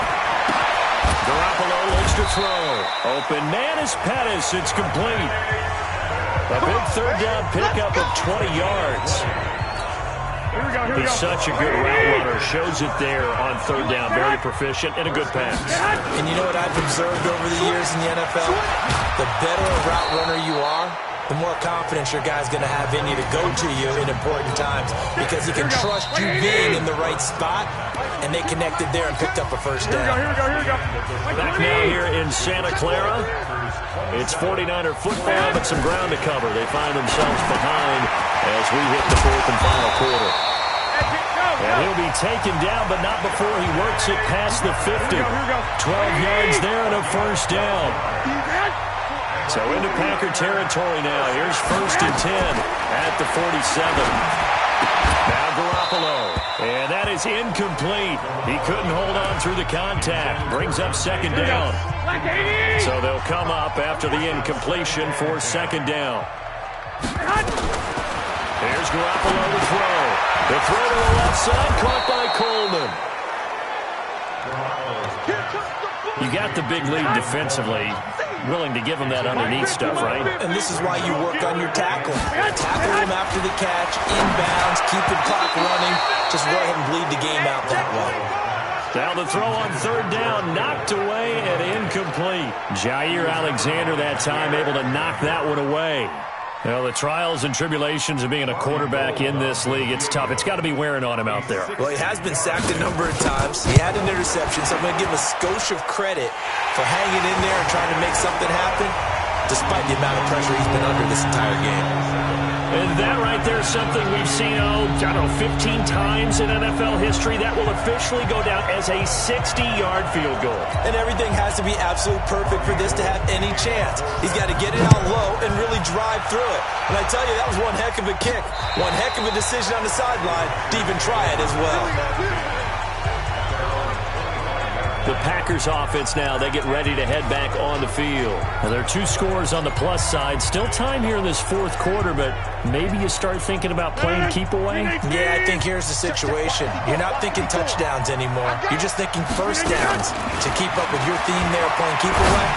Garoppolo looks to throw. Open man is Pettis. It's complete. A big 3rd down pickup of 20 yards. He's such a good route runner. Shows it there on 3rd down. Very proficient and a good pass. And you know what I've observed over the years in the NFL? The better a route runner you are, the more confidence your guy's going to have in you to go to you in important times because he can trust you being in the right spot, and they connected there and picked up a first down. Here we go. Back now here in Santa Clara. It's 49er football, but some ground to cover. They find themselves behind as we hit the fourth and final quarter. And he'll be taken down, but not before he works it past the 50. 12 yards there and a first down. So into Packer territory now. Here's 1st and 10 at the 47. Now Garoppolo. And that is incomplete. He couldn't hold on through the contact. Brings up 2nd down. So they'll come up after the incompletion for 2nd down. Here's Garoppolo to throw. The throw to the left side, caught by Coleman. You got the big lead defensively. Willing to give him that underneath stuff, right? And this is why you work on your tackling. Tackle him after the catch, inbounds, keep the clock running. Just go ahead and bleed the game out that way. Now the throw on 3rd down, knocked away and incomplete. Jair Alexander that time able to knock that one away. Well, the trials and tribulations of being a quarterback in this league, it's tough. It's got to be wearing on him out there. Well, he has been sacked a number of times. He had an interception, so I'm going to give him a skosh of credit for hanging in there and trying to make something happen, despite the amount of pressure he's been under this entire game. And that right there is something we've seen, I don't know, 15 times in NFL history. That will officially go down as a 60-yard field goal. And everything has to be absolutely perfect for this to have any chance. He's got to get it out low and really drive through it. And I tell you, that was one heck of a kick. One heck of a decision on the sideline to even try it as well. The Packers offense now, they get ready to head back on the field. Well, there are 2 scores on the plus side. Still time here in this 4th quarter, but maybe you start thinking about playing keep away? Yeah, I think here's the situation. You're not thinking touchdowns anymore. You're just thinking first downs. To keep up with your theme there playing keep away,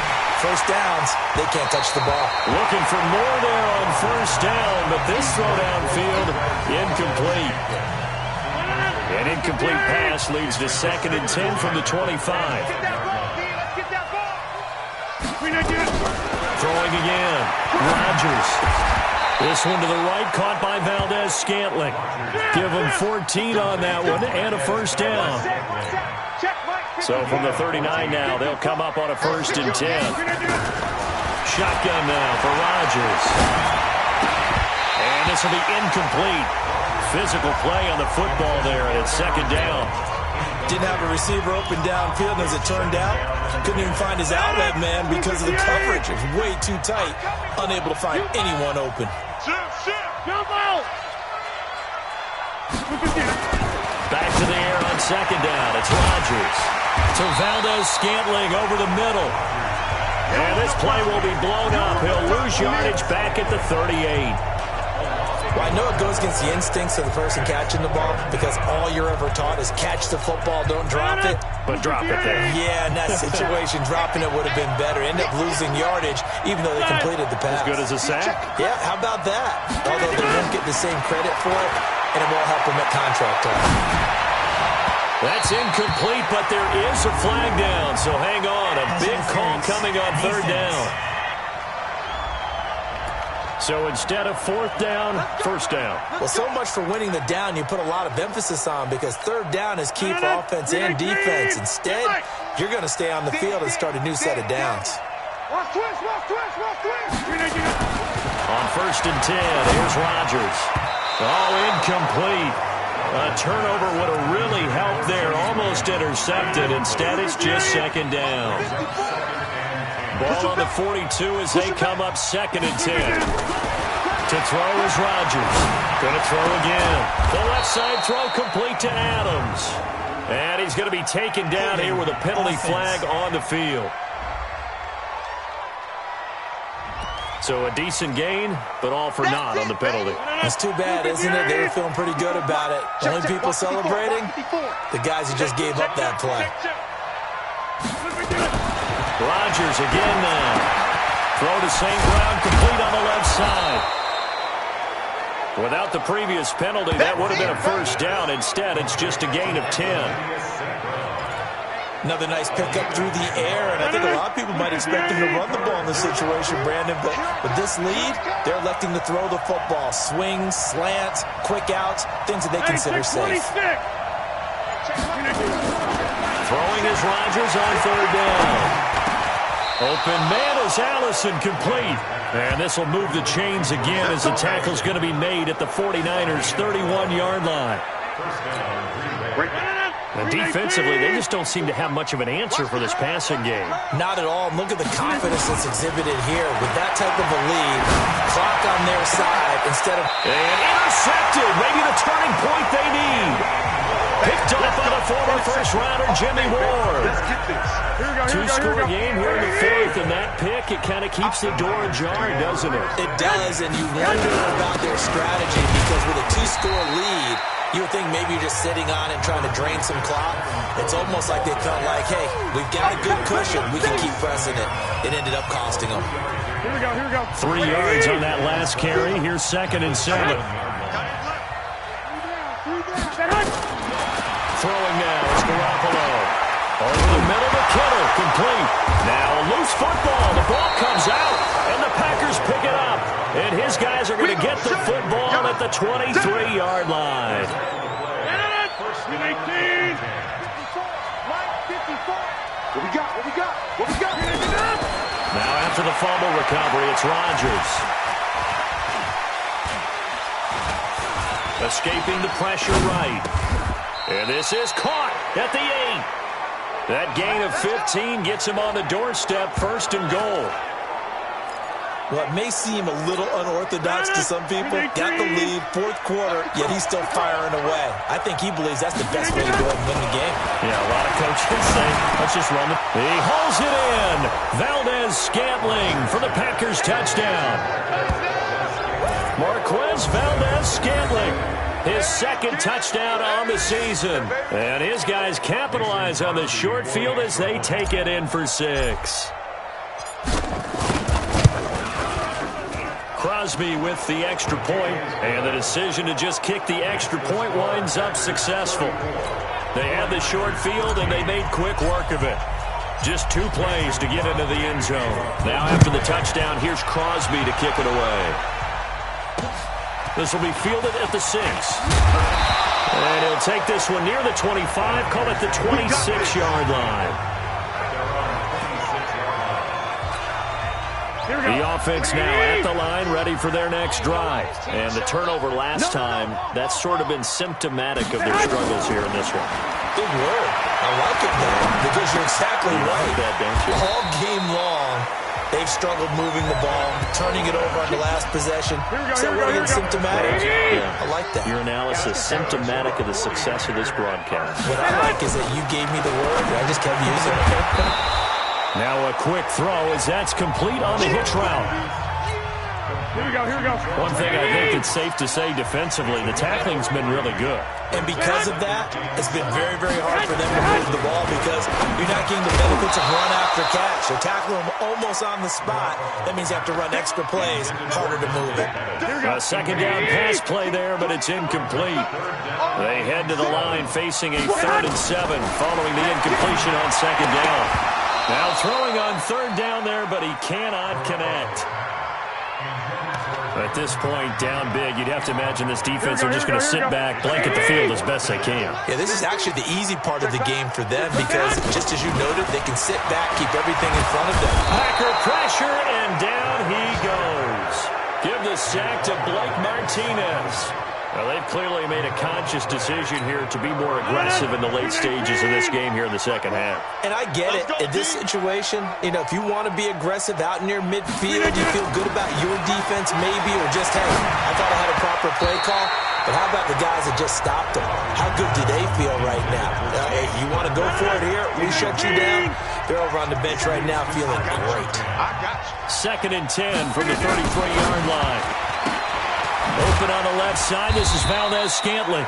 first downs, they can't touch the ball. Looking for more there on 1st down, but this throw downfield, incomplete. An incomplete pass leads to 2nd and 10 from the 25. Throwing again. Rodgers. This one to the right, caught by Valdez-Scantling. Give him 14 on that one and a first down. So from the 39 now, they'll come up on a 1st and 10. Shotgun now for Rodgers. And this will be incomplete. Physical play on the football there, and it's 2nd down. Didn't have a receiver open downfield, and as it turned out, couldn't even find his outlet man because of the coverage. It was way too tight, unable to find anyone open. Back to the air on 2nd down. It's Rodgers. To Valdez-Scantling over the middle. And this play will be blown up. He'll lose yardage back at the 38. Well, I know it goes against the instincts of the person catching the ball because all you're ever taught is catch the football, don't drop it. But drop it there. Yeah, in that situation, dropping it would have been better. End up losing yardage, even though they completed the pass. As good as a sack? Yeah, how about that? Although they won't get the same credit for it, and it won't help them at contract time. That's incomplete, but there is a flag down, so hang on. A big call coming on 3rd down. So instead of 4th down, 1st down. Well, so much for winning the down you put a lot of emphasis on because 3rd down is key for offense and defense. Instead, you're going to stay on the field and start a new set of downs. Watch twist. On 1st and 10, here's Rodgers. Oh, incomplete. A turnover would have really helped there. Almost intercepted. Instead, it's just 2nd down. Ball on the 42 as they come up 2nd and 10. To throw is Rodgers. Going to throw again. The left side throw complete to Adams. And he's going to be taken down here with a penalty flag on the field. So a decent gain, but all for naught on the penalty. That's too bad, isn't it? They were feeling pretty good about it. The only people celebrating? The guys who just gave up that play. Rodgers again now. Throw to St. Brown, complete on the left side. Without the previous penalty, that would have been a first down. Instead, it's just a gain of 10. Another nice pickup through the air, and I think a lot of people might expect him to run the ball in this situation, Brandon, but with this lead, they're electing to throw the football. Swings, slants, quick outs, things that they consider safe. Throwing is Rodgers on third down. Open man is Allison, complete. And this will move the chains again as the tackle's going to be made at the 49ers' 31-yard line. And defensively, they just don't seem to have much of an answer for this passing game. Not at all. Look at the confidence that's exhibited here. With that type of a lead, clock on their side instead of... And intercepted. Maybe the turning point they need. Picked up by the former first-rounder, Jimmy Ward. Two-score game here in the fourth, and that pick, it kind of keeps the door ajar, doesn't it? It does, and you wonder about their strategy because with a two-score lead, you would think maybe you're just sitting on it trying to drain some clock. It's almost like they felt like, hey, we've got a good cushion. We can keep pressing it. It ended up costing them. Here we go. 3 yards on that last carry. Here's 2nd and 7. Throwing now is Garoppolo. Over the middle to Kittle, complete. Now a loose football. The ball comes out, and the Packers pick it up. And his guys are going to get the football at the 23-yard line. First and 18. What we got? Now after the fumble recovery, it's Rodgers. Escaping the pressure right. And this is caught at the 8. That gain of 15 gets him on the doorstep, 1st and goal. Well, it may seem a little unorthodox to some people. Got the lead, 4th quarter, yet he's still firing away. I think he believes that's the best way to go and win the game. Yeah, a lot of coaches say, let's just run it. He hauls it in. Valdez-Scantling for the Packers touchdown. Marquez Valdez-Scantling, his 2nd touchdown on the season. And his guys capitalize on the short field as they take it in for 6. Crosby with the extra point, and the decision to just kick the extra point winds up successful. They had the short field, and they made quick work of it. Just 2 plays to get into the end zone. Now after the touchdown, here's Crosby to kick it away. This will be fielded at the 6. And he'll take this one near the 25, call it the 26-yard line. The offense now at the line, ready for their next drive. And the turnover last time, that's sort of been symptomatic of their struggles here in this one. Big word. I like it, though, because you're exactly right. That, don't you? All game long, they've struggled moving the ball, turning it over on the last possession. So what again, symptomatic? Yeah. I like that. Your analysis, symptomatic of the success of this broadcast. What I like is that you gave me the word, and I just kept using it. Now a quick throw as that's complete on the hitch route. Here we go. One thing I think it's safe to say defensively, the tackling's been really good. And because of that, it's been very, very hard for them to move the ball because you're not getting the benefits of run after catch. They're tackling them almost on the spot. That means you have to run extra plays, harder to move it. A 2nd down pass play there, but it's incomplete. They head to the line facing a 3rd and 7 following the incompletion on 2nd down. Now throwing on 3rd down there, but he cannot connect. At this point, down big, you'd have to imagine this defense are just going to sit back, blanket the field as best they can. Yeah, this is actually the easy part of the game for them because, just as you noted, they can sit back, keep everything in front of them. Packer pressure, and down he goes. Give the sack to Blake Martinez. Well, they've clearly made a conscious decision here to be more aggressive in the late stages of this game here in the second half. And I get it. In this situation, if you want to be aggressive out near midfield, you feel good about your defense maybe, or just, hey, I thought I had a proper play call. But how about the guys that just stopped them? How good do they feel right now? Hey, you want to go for it here? We shut you down. They're over on the bench right now feeling great. 2nd and 10 from the 33-yard line. Open on the left side. This is Valdez-Scantling.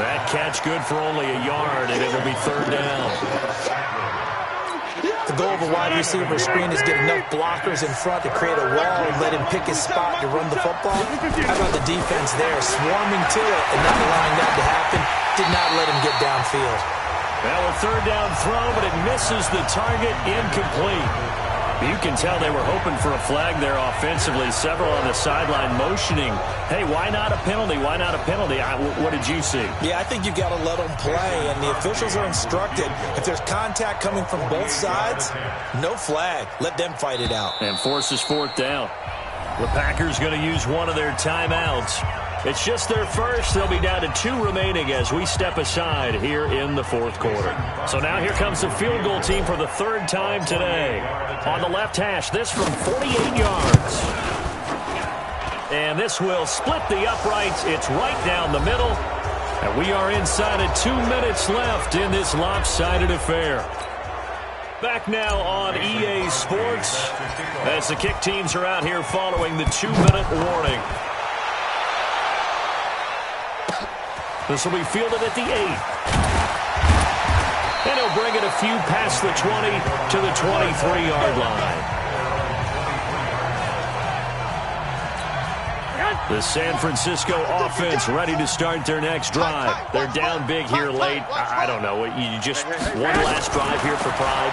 That catch good for only a yard, and it will be 3rd down. The goal of a wide receiver screen is get enough blockers in front to create a wall and let him pick his spot to run the football. How about the defense there, swarming to it and not allowing that to happen? Did not let him get downfield. Well, a third down throw, but it misses the target, incomplete. You can tell they were hoping for a flag there offensively. Several on the sideline motioning, hey, why not a penalty? Why not a penalty? What did you see? Yeah, I think you've got to let them play, and the officials are instructed. If there's contact coming from both sides, no flag. Let them fight it out. And forces fourth down. The Packers going to use one of their timeouts. It's just their first. They'll be down to 2 remaining as we step aside here in the fourth quarter. So now here comes the field goal team for the third time today. On the left hash, this from 48 yards. And this will split the uprights. It's right down the middle. And we are inside of 2 minutes left in this lopsided affair. Back now on EA Sports as the kick teams are out here following the 2-minute warning. This will be fielded at the 8. And he'll bring it a few past the 20 to the 23-yard line. The San Francisco offense ready to start their next drive. They're down big here late. I don't know. You just one last drive here for pride.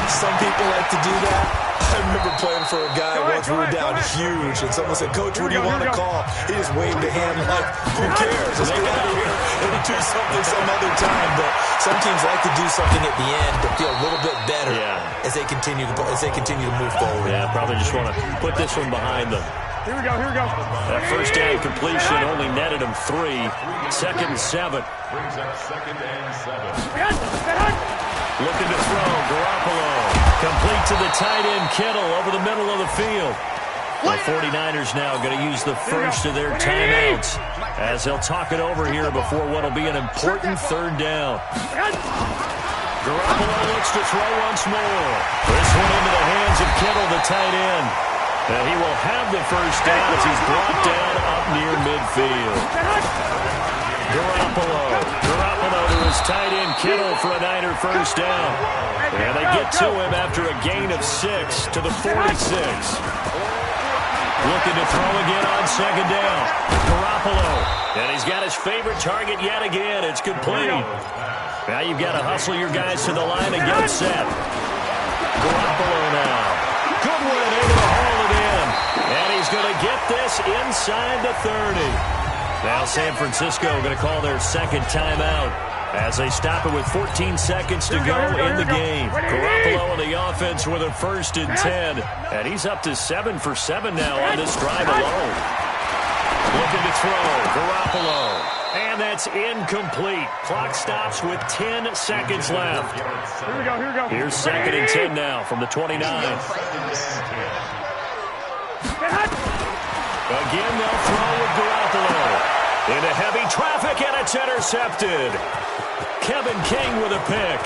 Some people like to do that. I remember playing for a guy once we were down huge, and someone said, Coach, what do you want to call? He just waved a hand like, who cares? Let's get out of here and do something some other time. But some teams like to do something at the end to feel a little bit better as they continue to move forward. Yeah, probably just want to put this one behind them. Here we go. That first down completion only netted him 3. 2nd and 7. Brings up 2nd and 7. Looking to throw, Garoppolo. Complete to the tight end, Kittle, over the middle of the field. The 49ers now going to use the first of their timeouts as they'll talk it over here before what will be an important third down. Garoppolo looks to throw once more. This one into the hands of Kittle, the tight end. And he will have the first down as he's brought down up near midfield. Garoppolo to his tight end Kittle for a Niner first down. And they get to him after a gain of 6 to the 46. Looking to throw again on 2nd down. Garoppolo. And he's got his favorite target yet again. It's complete. Now you've got to hustle your guys to the line and get set. Garoppolo now. Good one able to haul it in. And he's going to get this inside the 30. Now San Francisco going to call their second timeout as they stop it with 14 seconds to go in the game. Garoppolo on the offense with a 1st and 10. And he's up to 7 for 7 now on this drive alone. Looking to throw. Garoppolo. And that's incomplete. Clock stops with 10 seconds left. Here we go. Here's 2nd and 10 now from the 29. Again, they'll throw with Garoppolo. Into heavy traffic, and it's intercepted. Kevin King with a pick.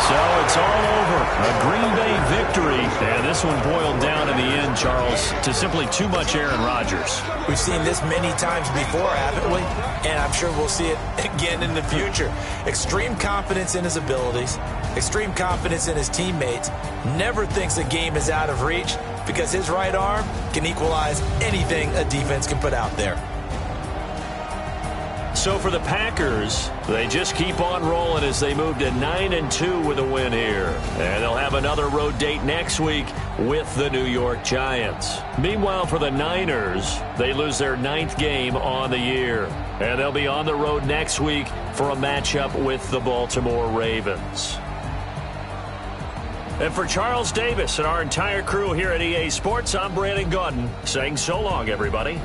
So it's all over. A Green Bay victory. And this one boiled down in the end, Charles, to simply too much Aaron Rodgers. We've seen this many times before, haven't we? And I'm sure we'll see it again in the future. Extreme confidence in his abilities. Extreme confidence in his teammates. Never thinks a game is out of reach because his right arm can equalize anything a defense can put out there. So for the Packers, they just keep on rolling as they move to 9-2 with a win here. And they'll have another road date next week with the New York Giants. Meanwhile, for the Niners, they lose their 9th game on the year. And they'll be on the road next week for a matchup with the Baltimore Ravens. And for Charles Davis and our entire crew here at EA Sports, I'm Brandon Gaudin saying so long, everybody.